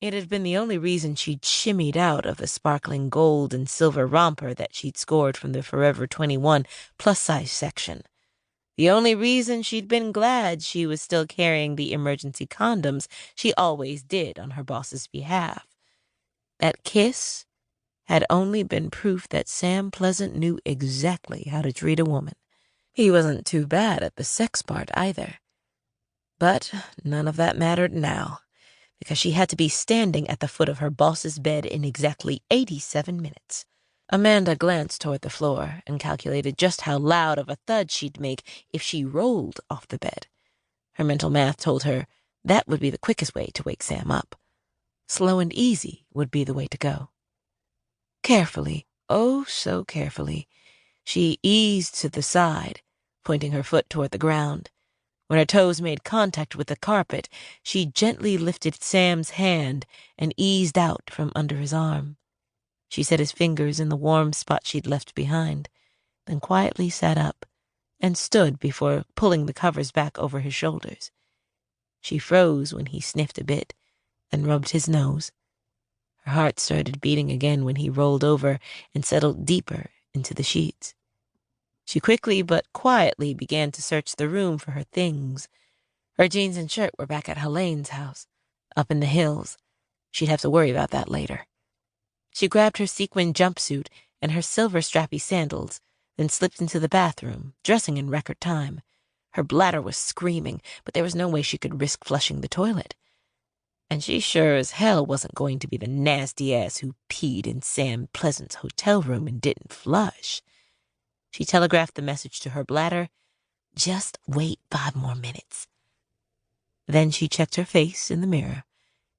It had been the only reason she'd shimmied out of the sparkling gold and silver romper that she'd scored from the Forever 21 plus-size section. The only reason she'd been glad she was still carrying the emergency condoms she always did on her boss's behalf. That kiss had only been proof that Sam Pleasant knew exactly how to treat a woman. He wasn't too bad at the sex part either. But none of that mattered now, because she had to be standing at the foot of her boss's bed in exactly 87 minutes. Amanda glanced toward the floor and calculated just how loud of a thud she'd make if she rolled off the bed. Her mental math told her that would be the quickest way to wake Sam up. Slow and easy would be the way to go. Carefully, oh so carefully, she eased to the side, pointing her foot toward the ground. When her toes made contact with the carpet, she gently lifted Sam's hand and eased out from under his arm. She set his fingers in the warm spot she'd left behind, then quietly sat up and stood before pulling the covers back over his shoulders. She froze when he sniffed a bit, then rubbed his nose. Her heart started beating again when he rolled over and settled deeper into the sheets. She quickly but quietly began to search the room for her things. Her jeans and shirt were back at Helene's house, up in the hills. She'd have to worry about that later. She grabbed her sequin jumpsuit and her silver strappy sandals, then slipped into the bathroom, dressing in record time. Her bladder was screaming, but there was no way she could risk flushing the toilet. And she sure as hell wasn't going to be the nasty ass who peed in Sam Pleasant's hotel room and didn't flush. She telegraphed the message to her bladder, "Just wait 5 more minutes." Then she checked her face in the mirror.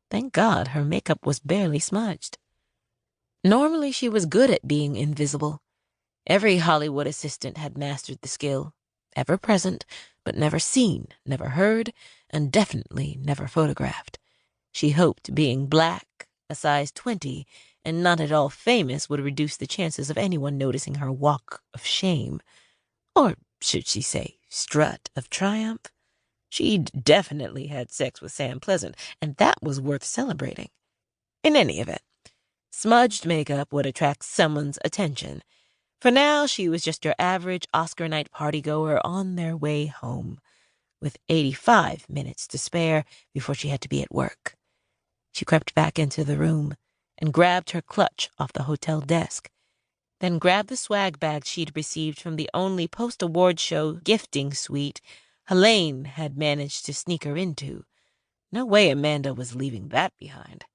Thank God her makeup was barely smudged. Normally she was good at being invisible. Every Hollywood assistant had mastered the skill, ever present, but never seen, never heard, and definitely never photographed. She hoped being black, a size 20, and not at all famous would reduce the chances of anyone noticing her walk of shame. Or should she say, strut of triumph? She'd definitely had sex with Sam Pleasant, and that was worth celebrating. In any event, smudged makeup would attract someone's attention. For now, she was just your average Oscar night partygoer on their way home, with 85 minutes to spare before she had to be at work. She crept back into the room and grabbed her clutch off the hotel desk, then grabbed the swag bag she'd received from the only post-award show gifting suite Helene had managed to sneak her into. No way Amanda was leaving that behind.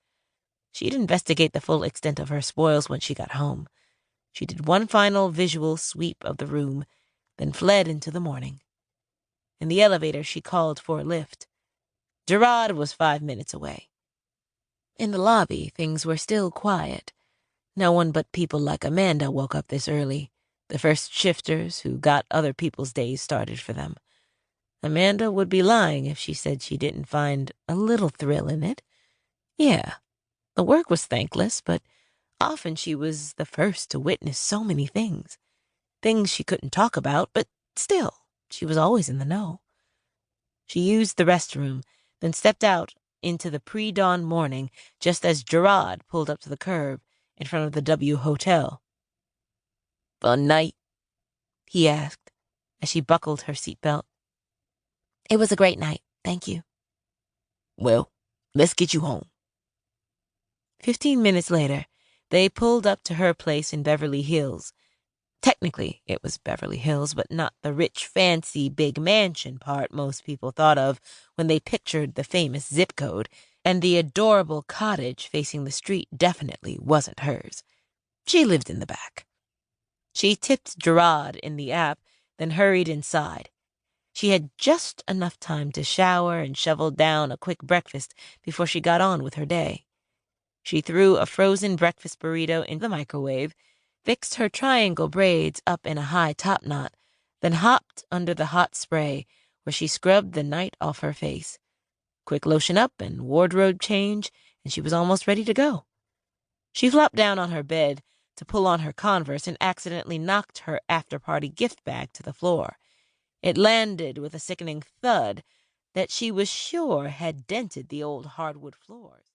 She'd investigate the full extent of her spoils when she got home. She did one final visual sweep of the room, then fled into the morning. In the elevator, she called for a lift. Gerard was 5 minutes away. In the lobby, things were still quiet. No one but people like Amanda woke up this early, the first shifters who got other people's days started for them. Amanda would be lying if she said she didn't find a little thrill in it. Yeah, the work was thankless, but often she was the first to witness so many things. Things she couldn't talk about, but still, she was always in the know. She used the restroom, then stepped out into the pre-dawn morning just as Gerard pulled up to the curb in front of the W Hotel. "Fun night?" he asked as she buckled her seatbelt. "It was a great night, thank you." "Well, let's get you home." 15 minutes later, they pulled up to her place in Beverly Hills. Technically, it was Beverly Hills, but not the rich, fancy, big mansion part most people thought of when they pictured the famous zip code, and the adorable cottage facing the street definitely wasn't hers. She lived in the back. She tipped Gerard in the app, then hurried inside. She had just enough time to shower and shovel down a quick breakfast before she got on with her day. She threw a frozen breakfast burrito in the microwave, fixed her triangle braids up in a high top knot, then hopped under the hot spray where she scrubbed the night off her face. Quick lotion up and wardrobe change, and she was almost ready to go. She flopped down on her bed to pull on her Converse and accidentally knocked her after-party gift bag to the floor. It landed with a sickening thud that she was sure had dented the old hardwood floors.